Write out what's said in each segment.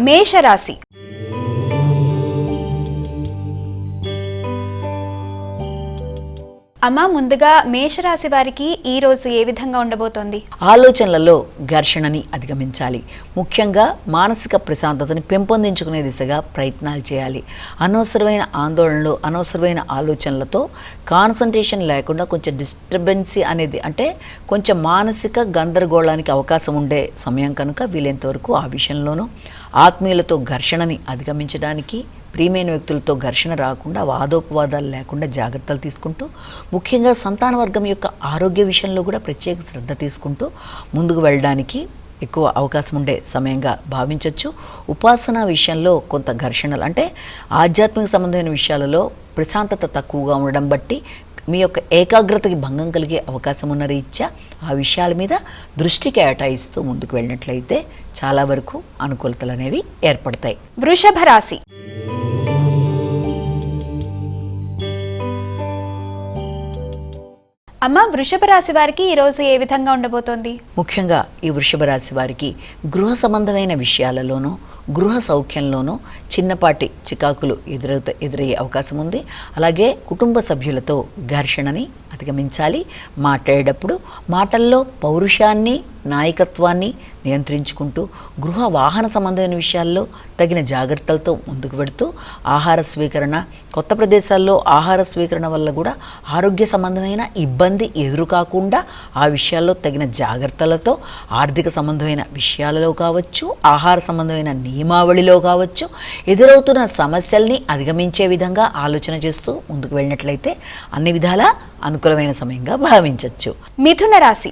మేషరాశి. అమ్మ, ముందుగా మేషరాశి వారికి ఈ రోజు ఏ విధంగా ఉండబోతోంది? ఆలోచనలలో ఘర్షణని అధిగమించాలి. ముఖ్యంగా మానసిక ప్రశాంతతని పెంపొందించుకునే దిశగా ప్రయత్నాలు చేయాలి. అనవసరమైన ఆందోళనలు, అనవసరమైన ఆలోచనలతో కాన్సంట్రేషన్ లేకుండా కొంచెం డిస్టర్బెన్సీ అనేది, అంటే కొంచెం మానసిక గందరగోళానికి అవకాశం ఉండే సమయం కనుక వీలైనంతవరకు ఆ విషయంలోనూ ఆత్మీయులతో ఘర్షణని అధిగమించడానికి, ప్రియమైన వ్యక్తులతో ఘర్షణ రాకుండా, వాదోపవాదాలు లేకుండా జాగ్రత్తలు తీసుకుంటూ, ముఖ్యంగా సంతాన వర్గం యొక్క ఆరోగ్య విషయంలో కూడా ప్రత్యేక శ్రద్ధ తీసుకుంటూ ముందుకు వెళ్ళడానికి ఎక్కువ అవకాశం ఉండే సమయంగా భావించవచ్చు. ఉపాసన విషయంలో కొంత ఘర్షణలు, అంటే ఆధ్యాత్మిక సంబంధమైన విషయాలలో ప్రశాంతత తక్కువగా ఉండడం బట్టి మీ యొక్క ఏకాగ్రతకి భంగం కలిగే అవకాశం ఉన్న రీత్యా ఆ విషయాల మీద దృష్టి కేటాయిస్తూ ముందుకు వెళ్ళినట్లయితే చాలా వరకు అనుకూలతలు అనేవి ఏర్పడతాయి. వృషభ రాశి. అమ్మ, వృషభ రాశి వారికి ఈ రోజు ఏ విధంగా ఉండబోతోంది? ముఖ్యంగా ఈ వృషభ రాశి వారికి గృహ సంబంధమైన విషయాలలోనూ, గృహ సౌఖ్యంలోనూ చిన్నపాటి చికాకులు ఎదురయ్యే అవకాశం ఉంది. అలాగే కుటుంబ సభ్యులతో ఘర్షణని అధిగమించాలి. మాట్లాడేటప్పుడు మాటల్లో పౌరుషాన్ని, నాయకత్వాన్ని నియంత్రించుకుంటూ గృహ వాహన సంబంధమైన విషయాల్లో తగిన జాగ్రత్తలతో ముందుకు వెడుతూ, ఆహార స్వీకరణ, కొత్త ప్రదేశాల్లో ఆహార స్వీకరణ వల్ల కూడా ఆరోగ్య సంబంధమైన ఇబ్బంది ఎదురు కాకుండా ఆ విషయాల్లో తగిన జాగ్రత్తలతో ఆర్థిక సంబంధమైన విషయాలలో కావచ్చు, ఆహార సంబంధమైన నియమావళిలో కావచ్చు, ఎదురవుతున్న సమస్యల్ని అధిగమించే విధంగా ఆలోచన చేస్తూ ముందుకు వెళ్ళినట్లయితే అన్ని విధాలా అనుకూలమైన సమయంగా భావించవచ్చు. మిథున రాశి.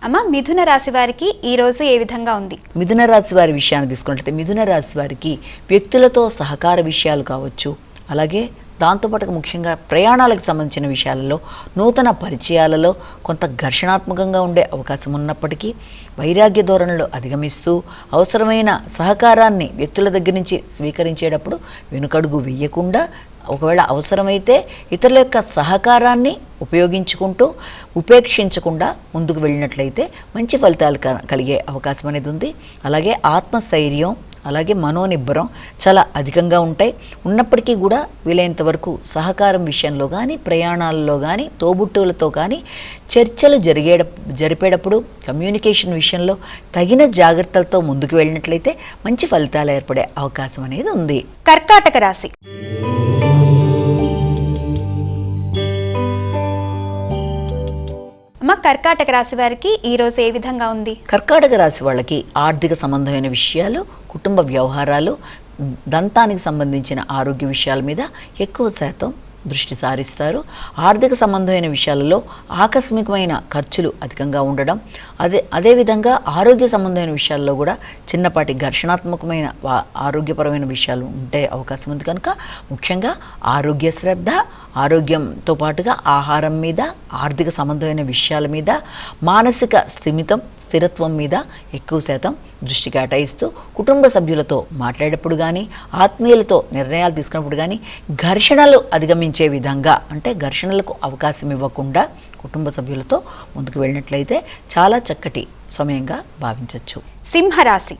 అమ్మ, మిథున రాశి వారికి ఈ రోజు ఏ విధంగా ఉంది? మిథున రాశి వారి విషయాన్ని తీసుకున్నట్లయితే మిథున రాశి వారికి వ్యక్తులతో సహకార విషయాలు కావచ్చు, అలాగే దాంతోపాటు ముఖ్యంగా ప్రయాణాలకు సంబంధించిన విషయాలలో, నూతన పరిచయాలలో కొంత ఘర్షణాత్మకంగా ఉండే అవకాశం ఉన్నప్పటికీ వైరాగ్య ధోరణులు అధిగమిస్తూ అవసరమైన సహకారాన్ని వ్యక్తుల దగ్గర నుంచి స్వీకరించేటప్పుడు వెనుకడుగు వేయకుండా, ఒకవేళ అవసరమైతే ఇతరుల యొక్క సహకారాన్ని ఉపయోగించుకుంటూ ఉపేక్షించకుండా ముందుకు వెళ్ళినట్లయితే మంచి ఫలితాలు కలిగే అవకాశం అనేది ఉంది. అలాగే ఆత్మస్థైర్యం, అలాగే మనోనిబ్బరం చాలా అధికంగా ఉంటాయి. ఉన్నప్పటికీ కూడా వీలైనంత సహకారం విషయంలో కానీ, ప్రయాణాలలో కానీ, తోబుట్టువులతో కానీ చర్చలు జరిపేటప్పుడు కమ్యూనికేషన్ విషయంలో తగిన జాగ్రత్తలతో ముందుకు వెళ్ళినట్లయితే మంచి ఫలితాలు ఏర్పడే అవకాశం అనేది ఉంది. కర్కాటక రాశి. కర్కాటక రాశి వారికి ఈ రోజు ఏ విధంగా ఉంది? కర్కాటక రాశి వాళ్ళకి ఆర్థిక సంబంధమైన విషయాలు, కుటుంబ వ్యవహారాలు, దంతానికి సంబంధించిన ఆరోగ్య విషయాల మీద ఎక్కువ శాతం దృష్టి సారిస్తారు. ఆర్థిక సంబంధమైన విషయాలలో ఆకస్మికమైన ఖర్చులు అధికంగా ఉండడం, అదేవిధంగా ఆరోగ్య సంబంధమైన విషయాల్లో కూడా చిన్నపాటి ఘర్షణాత్మకమైన ఆరోగ్యపరమైన విషయాలు ఉండే అవకాశం ఉంది. కనుక ముఖ్యంగా ఆరోగ్య శ్రద్ధ, ఆరోగ్యంతో పాటుగా ఆహారం మీద, ఆర్థిక సంబంధమైన విషయాల మీద, మానసిక స్థిరత్వం మీద ఎక్కువ శాతం దృష్టి కేటాయిస్తూ కుటుంబ సభ్యులతో మాట్లాడేటప్పుడు కానీ, ఆత్మీయులతో నిర్ణయాలు తీసుకున్నప్పుడు కానీ ఘర్షణలు అధిగమించే విధంగా, అంటే ఘర్షణలకు అవకాశం ఇవ్వకుండా కుటుంబ సభ్యులతో ముందుకు వెళ్ళినట్లయితే చాలా చక్కటి సమయంగా భావించవచ్చు. సింహరాశి.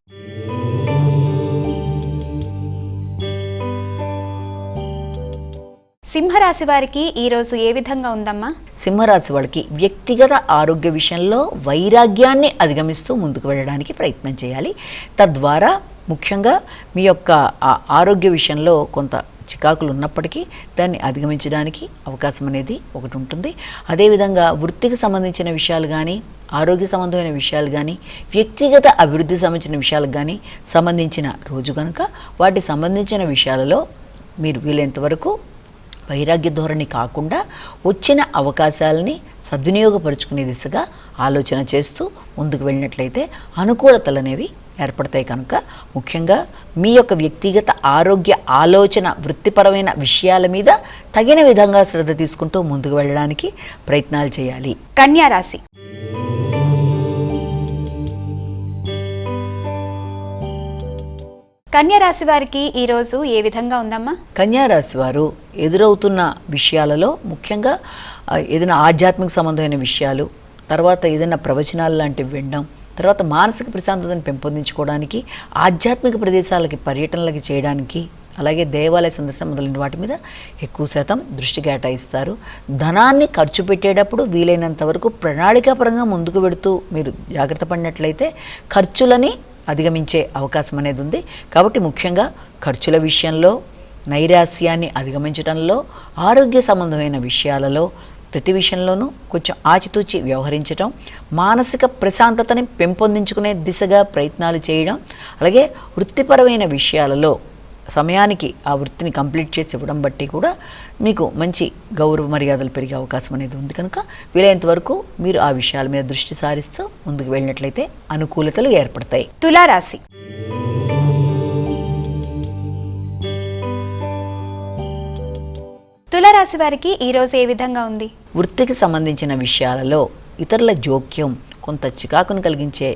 సింహరాశి వారికి ఈ రోజు ఏ విధంగా ఉందమ్మా? సింహరాశి వాళ్ళకి వ్యక్తిగత ఆరోగ్య విషయంలో వైరాగ్యాన్ని అధిగమిస్తూ ముందుకు వెళ్ళడానికి ప్రయత్నం చేయాలి. తద్వారా ముఖ్యంగా మీ యొక్క ఆరోగ్య విషయంలో కొంత చికాకులు ఉన్నప్పటికీ దాన్ని అధిగమించడానికి అవకాశం అనేది ఒకటి ఉంటుంది. అదేవిధంగా వృత్తికి సంబంధించిన విషయాలు కానీ, ఆరోగ్య సంబంధమైన విషయాలు కానీ, వ్యక్తిగత అభివృద్ధి సంబంధించిన విషయాలకు కానీ సంబంధించిన రోజు కనుక వాటికి సంబంధించిన విషయాలలో మీరు వీలైనంతవరకు వైరాగ్య ధోరణి కాకుండా వచ్చిన అవకాశాలని సద్వినియోగపరుచుకునే దిశగా ఆలోచన చేస్తూ ముందుకు వెళ్ళినట్లయితే అనుకూలతలు అనేవి ఏర్పడతాయి. కనుక ముఖ్యంగా మీ యొక్క వ్యక్తిగత ఆరోగ్య ఆలోచన, వృత్తిపరమైన విషయాల మీద తగిన విధంగా శ్రద్ధ తీసుకుంటూ ముందుకు వెళ్ళడానికి ప్రయత్నాలు చేయాలి. కన్యా రాశి. కన్యా రాశి వారికి ఈ రోజు ఏ విధంగా ఉందమ్మా? కన్యా రాశి వారు ఎదురవుతున్న విషయాలలో ముఖ్యంగా ఏదైనా ఆధ్యాత్మిక సంబంధమైన విషయాలు, తర్వాత ఏదైనా ప్రవచనాలు లాంటివి వినడం, తర్వాత మానసిక ప్రశాంతతను పెంపొందించుకోవడానికి, ఆధ్యాత్మిక ప్రదేశాలకి పర్యటనలకి చేయడానికి, అలాగే దేవాలయ సందర్శన మొదలైన వాటి మీద ఎక్కువ శాతం దృష్టి కేటాయిస్తారు. ధనాన్ని ఖర్చు పెట్టేటప్పుడు వీలైనంత వరకు ప్రణాళికాపరంగా ముందుకు వెడుతూ మీరు జాగ్రత్త పడినట్లయితే ఖర్చులని అధిగమించే అవకాశం అనేది ఉంది. కాబట్టి ముఖ్యంగా ఖర్చుల విషయంలో, నైరాస్యాన్ని అధిగమించడంలో, ఆరోగ్య సంబంధమైన విషయాలలో ప్రతి విషయంలోనూ కొంచెం ఆచితూచి వ్యవహరించడం, మానసిక ప్రశాంతతని పెంపొందించుకునే దిశగా ప్రయత్నాలు చేయడం, అలాగే వృత్తిపరమైన విషయాలలో సమయానికి ఆ వృత్తిని కంప్లీట్ చేసి ఇవ్వడం బట్టి కూడా మీకు మంచి గౌరవ మర్యాదలు పెరిగే అవకాశం అనేది ఉంది. కనుక వీలైనంత వరకు మీరు ఆ విషయాల మీద దృష్టి సారిస్తూ ముందుకు వెళ్ళినట్లయితే అనుకూలతలు ఏర్పడతాయి. తులారాశి. తులారాశి వారికి ఈరోజు ఏ విధంగా ఉంది? వృత్తికి సంబంధించిన విషయాలలో ఇతరుల జోక్యం కొంత చికాకును కలిగించే,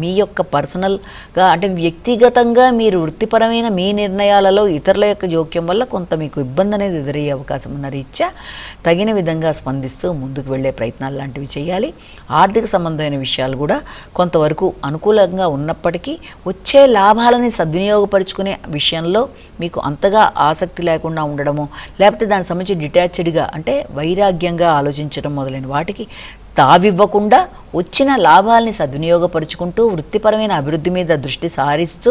మీ యొక్క పర్సనల్గా అంటే వ్యక్తిగతంగా మీరు వృత్తిపరమైన మీ నిర్ణయాలలో ఇతరుల యొక్క జోక్యం వల్ల కొంత మీకు ఇబ్బంది అనేది ఎదురయ్యే అవకాశం ఉన్న రీత్యా తగిన విధంగా స్పందిస్తూ ముందుకు వెళ్ళే ప్రయత్నాలు లాంటివి చేయాలి. ఆర్థిక సంబంధమైన విషయాలు కూడా కొంతవరకు అనుకూలంగా ఉన్నప్పటికీ వచ్చే లాభాలని సద్వినియోగపరుచుకునే విషయంలో మీకు అంతగా ఆసక్తి లేకుండా ఉండడము, లేకపోతే దానికి సంబంధించి డిటాచ్డ్గా అంటే వైరాగ్యంగా ఆలోచించడం మొదలైన వాటికి తావివ్వకుండా వచ్చిన లాభాలని సద్వినియోగపరుచుకుంటూ వృత్తిపరమైన అభివృద్ధి మీద దృష్టి సారిస్తూ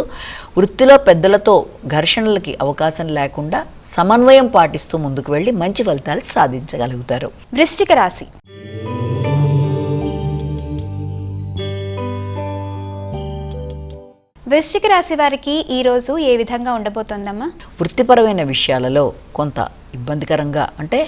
వృత్తిలో పెద్దలతో ఘర్షణలకి అవకాశం లేకుండా సమన్వయం పాటిస్తూ ముందుకు వెళ్ళి మంచి ఫలితాలు సాధించగలుగుతారు. వృశ్చిక రాశి. వృశ్చిక రాశి వారికి ఈరోజు ఏ విధంగా ఉండబోతోందమ్మా? వృత్తిపరమైన విషయాలలో కొంత ఇబ్బందికరంగా అంటే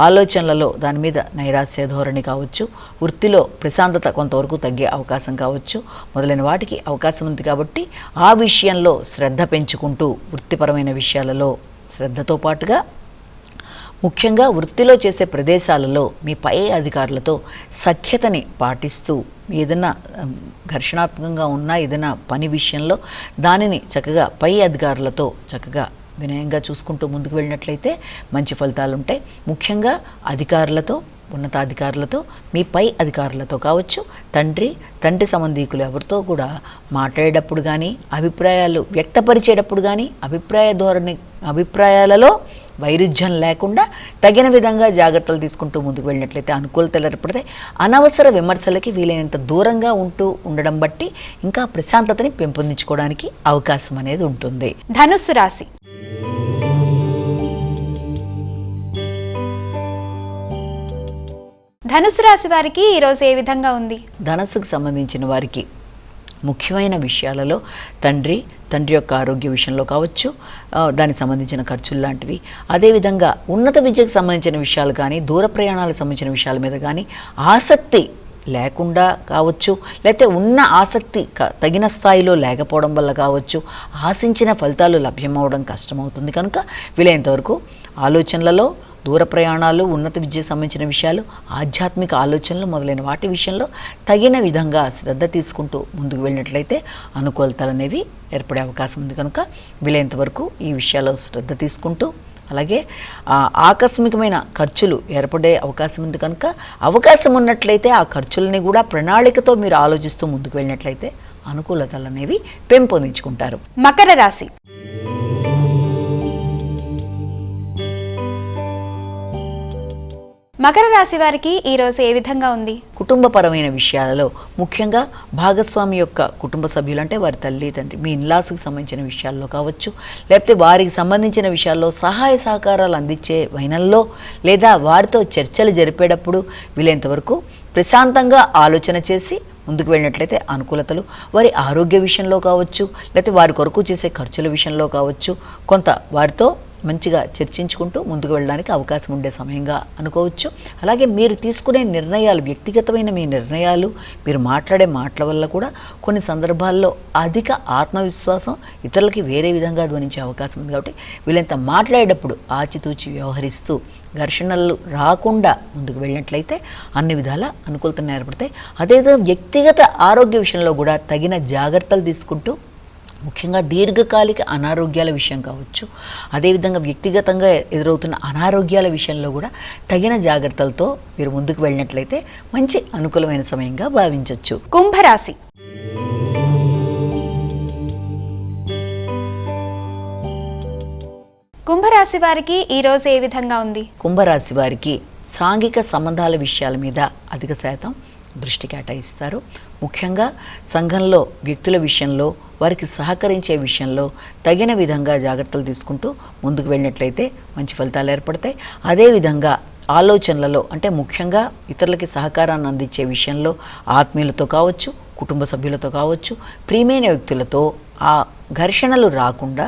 ఆలోచనలలో దాని మీద నైరాస్య ధోరణి కావచ్చు, వృత్తిలో ప్రశాంతత కొంతవరకు తగ్గే అవకాశం కావచ్చు, మొదలైన వాటికి అవకాశం ఉంది. కాబట్టి ఆ విషయంలో శ్రద్ధ పెంచుకుంటూ వృత్తిపరమైన విషయాలలో శ్రద్ధతో పాటుగా ముఖ్యంగా వృత్తిలో చేసే ప్రదేశాలలో మీ పై అధికారులతో సఖ్యతని పాటిస్తూ ఏదైనా ఘర్షణాత్మకంగా ఉన్న ఏదైనా పని విషయంలో దానిని చక్కగా పై అధికారులతో చక్కగా వినయంగా చూసుకుంటూ ముందుకు వెళ్ళినట్లయితే మంచి ఫలితాలు ఉంటాయి. ముఖ్యంగా అధికారులతో, ఉన్నతాధికారులతో, మీ పై అధికారులతో కావచ్చు, తండ్రి సంబంధీకులు ఎవరితో కూడా మాట్లాడేటప్పుడు కానీ, అభిప్రాయాలు వ్యక్తపరిచేటప్పుడు కానీ అభిప్రాయాలలో వైరుధ్యం లేకుండా తగిన విధంగా జాగ్రత్తలు తీసుకుంటూ ముందుకు వెళ్ళినట్లయితే అనుకూలతలు ఏర్పడతాయి. అనవసర విమర్శలకి వీలైనంత దూరంగా ఉండడం బట్టి ఇంకా ప్రశాంతతని పెంపొందించుకోవడానికి అవకాశం అనేది ఉంటుంది. ధనుస్సు రాశి. ధనుస్సు రాశి వారికి ఈరోజు ఏ విధంగా ఉంది? ధనస్సుకు సంబంధించిన వారికి ముఖ్యమైన విషయాలలో తండ్రి యొక్క ఆరోగ్య విషయంలో కావచ్చు, దానికి సంబంధించిన ఖర్చులు లాంటివి, అదేవిధంగా ఉన్నత విద్యకు సంబంధించిన విషయాలు కానీ, దూర ప్రయాణాలకు సంబంధించిన విషయాల మీద కానీ ఆసక్తి లేకుండా కావచ్చు, లేకపోతే ఉన్న ఆసక్తి తగిన స్థాయిలో లేకపోవడం వల్ల కావచ్చు, ఆశించిన ఫలితాలు లభ్యమవడం కష్టమవుతుంది. కనుక వీలైనంతవరకు ఆలోచనలలో దూర ప్రయాణాలు, ఉన్నత విద్యకు సంబంధించిన విషయాలు, ఆధ్యాత్మిక ఆలోచనలు మొదలైన వాటి విషయంలో తగిన విధంగా శ్రద్ధ తీసుకుంటూ ముందుకు వెళ్ళినట్లయితే అనుకూలతలు అనేవి ఏర్పడే అవకాశం ఉంది. కనుక వీలైనంత వరకు ఈ విషయాల్లో శ్రద్ధ తీసుకుంటూ, అలాగే ఆకస్మికమైన ఖర్చులు ఏర్పడే అవకాశం ఉంది. కనుక అవకాశం ఉన్నట్లయితే ఆ ఖర్చులని కూడా ప్రణాళికతో మీరు ఆలోచిస్తూ ముందుకు వెళ్ళినట్లయితే అనుకూలతలు అనేవి పెంపొందించుకుంటారు. మకర రాశి. మకర రాశి వారికి ఈరోజు ఏ విధంగా ఉంది? కుటుంబపరమైన విషయాలలో ముఖ్యంగా భాగస్వామి యొక్క కుటుంబ సభ్యులు అంటే వారి తల్లి తండ్రి, మీ ఇన్లాస్కి సంబంధించిన విషయాల్లో కావచ్చు, లేకపోతే వారికి సంబంధించిన విషయాల్లో సహాయ సహకారాలు అందించే వైనంలో లేదా వారితో చర్చలు జరిపేటప్పుడు వీలైనంతవరకు ప్రశాంతంగా ఆలోచన చేసి ముందుకు వెళ్ళినట్లయితే అనుకూలతలు, వారి ఆరోగ్య విషయంలో కావచ్చు, లేకపోతే వారి కొరకు చేసే ఖర్చుల విషయంలో కావచ్చు కొంత వారితో మంచిగా చర్చించుకుంటూ ముందుకు వెళ్ళడానికి అవకాశం ఉండే సమయంగా అనుకోవచ్చు. అలాగే మీరు తీసుకునే నిర్ణయాలు, వ్యక్తిగతమైన మీ నిర్ణయాలు, మీరు మాట్లాడే మాటల వల్ల కూడా కొన్ని సందర్భాల్లో అధిక ఆత్మవిశ్వాసం ఇతరులకి వేరే విధంగా ధ్వనించే అవకాశం ఉంది. కాబట్టి వీళ్ళంతా మాట్లాడేటప్పుడు ఆచితూచి వ్యవహరిస్తూ ఘర్షణలు రాకుండా ముందుకు వెళ్ళినట్లయితే అన్ని విధాల అనుకూలతలు ఏర్పడతాయి. అదేవిధంగా వ్యక్తిగత ఆరోగ్య విషయంలో కూడా తగిన జాగ్రత్తలు తీసుకుంటూ ముఖ్యంగా దీర్ఘకాలిక అనారోగ్యాల విషయం కావచ్చు, అదేవిధంగా వ్యక్తిగతంగా ఎదురవుతున్న అనారోగ్యాల విషయంలో కూడా తగిన జాగ్రత్తలతో మీరు ముందుకు వెళ్ళినట్లయితే మంచి అనుకూలమైన సమయంగా భావించవచ్చు. కుంభరాశి. కుంభరాశి వారికి ఈ రోజు ఏ విధంగా ఉంది? కుంభరాశి వారికి సాంఘిక సంబంధాల విషయాల మీద అధిక శాతం దృష్టి కేటాయిస్తారు. ముఖ్యంగా సంఘంలో వ్యక్తుల విషయంలో, వారికి సహకరించే విషయంలో తగిన విధంగా జాగ్రత్తలు తీసుకుంటూ ముందుకు వెళ్ళినట్లయితే మంచి ఫలితాలు ఏర్పడతాయి. అదేవిధంగా ఆలోచనలలో అంటే ముఖ్యంగా ఇతరులకి సహకారాన్ని అందించే విషయంలో ఆత్మీయులతో కావచ్చు, కుటుంబ సభ్యులతో కావచ్చు, ప్రియమైన వ్యక్తులతో ఆ ఘర్షణలు రాకుండా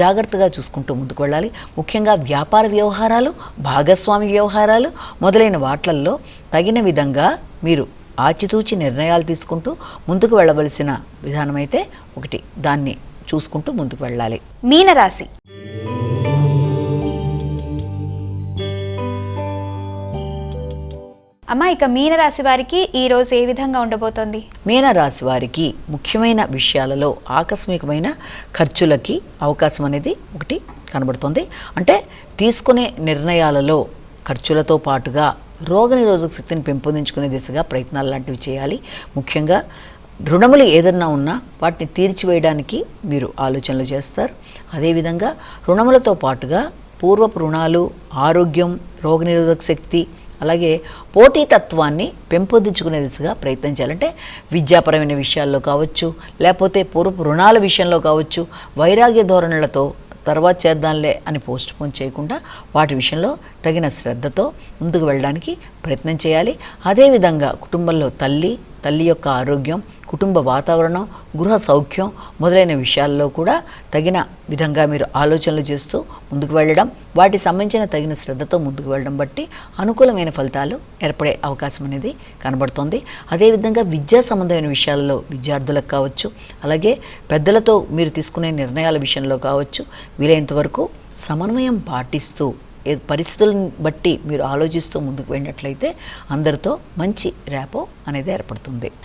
జాగ్రత్తగా చూసుకుంటూ ముందుకు వెళ్ళాలి. ముఖ్యంగా వ్యాపార వ్యవహారాలు, భాగస్వామి వ్యవహారాలు మొదలైన వాట్లల్లో తగిన విధంగా మీరు ఆచితూచి నిర్ణయాలు తీసుకుంటూ ముందుకు వెళ్ళవలసిన విధానం అయితే ఒకటి, దాన్ని చూసుకుంటూ ముందుకు వెళ్ళాలి. మీనరాశి. అమ్మ, ఇక మీనరాశి వారికి ఈ రోజు ఏ విధంగా ఉండబోతోంది? మీనరాశి వారికి ముఖ్యమైన విషయాలలో ఆకస్మికమైన ఖర్చులకి అవకాశం అనేది ఒకటి కనబడుతుంది. అంటే తీసుకునే నిర్ణయాలలో ఖర్చులతో పాటుగా రోగనిరోధక శక్తిని పెంపొందించుకునే దిశగా ప్రయత్నాలు లాంటివి చేయాలి. ముఖ్యంగా రుణములు ఏదన్నా ఉన్నా వాటిని తీర్చివేయడానికి మీరు ఆలోచనలు చేస్తారు. అదేవిధంగా రుణములతో పాటుగా పూర్వపు రుణాలు, ఆరోగ్యం, రోగనిరోధక శక్తి, అలాగే పోటీతత్వాన్ని పెంపొందించుకునే దిశగా ప్రయత్నం చేయాలంటే విద్యాపరమైన విషయాల్లో కావచ్చు, లేకపోతే పూర్వపు రుణాల విషయంలో కావచ్చు, వైరాగ్య ధోరణులతో తర్వాత చేద్దాంలే అని పోస్ట్ పోన్ చేయకుండా వాటి విషయంలో తగిన శ్రద్ధతో ముందుకు వెళ్ళడానికి ప్రయత్నం చేయాలి. అదేవిధంగా కుటుంబంలో తల్లి యొక్క ఆరోగ్యం, కుటుంబ వాతావరణం, గృహ సౌఖ్యం మొదలైన విషయాల్లో కూడా తగిన విధంగా మీరు ఆలోచనలు చేస్తూ ముందుకు వెళ్ళడం, వాటికి సంబంధించిన తగిన శ్రద్ధతో ముందుకు వెళ్ళడం బట్టి అనుకూలమైన ఫలితాలు ఏర్పడే అవకాశం అనేది కనబడుతోంది. అదేవిధంగా విద్యా సంబంధమైన విషయాల్లో విద్యార్థులకు కావచ్చు, అలాగే పెద్దలతో మీరు తీసుకునే నిర్ణయాల విషయంలో కావచ్చు, వీలైనంత వరకు సమన్వయం పాటిస్తూ పరిస్థితులను బట్టి మీరు ఆలోచిస్తూ ముందుకు వెళ్ళినట్లయితే అందరితో మంచి ర్యాపో అనేది ఏర్పడుతుంది.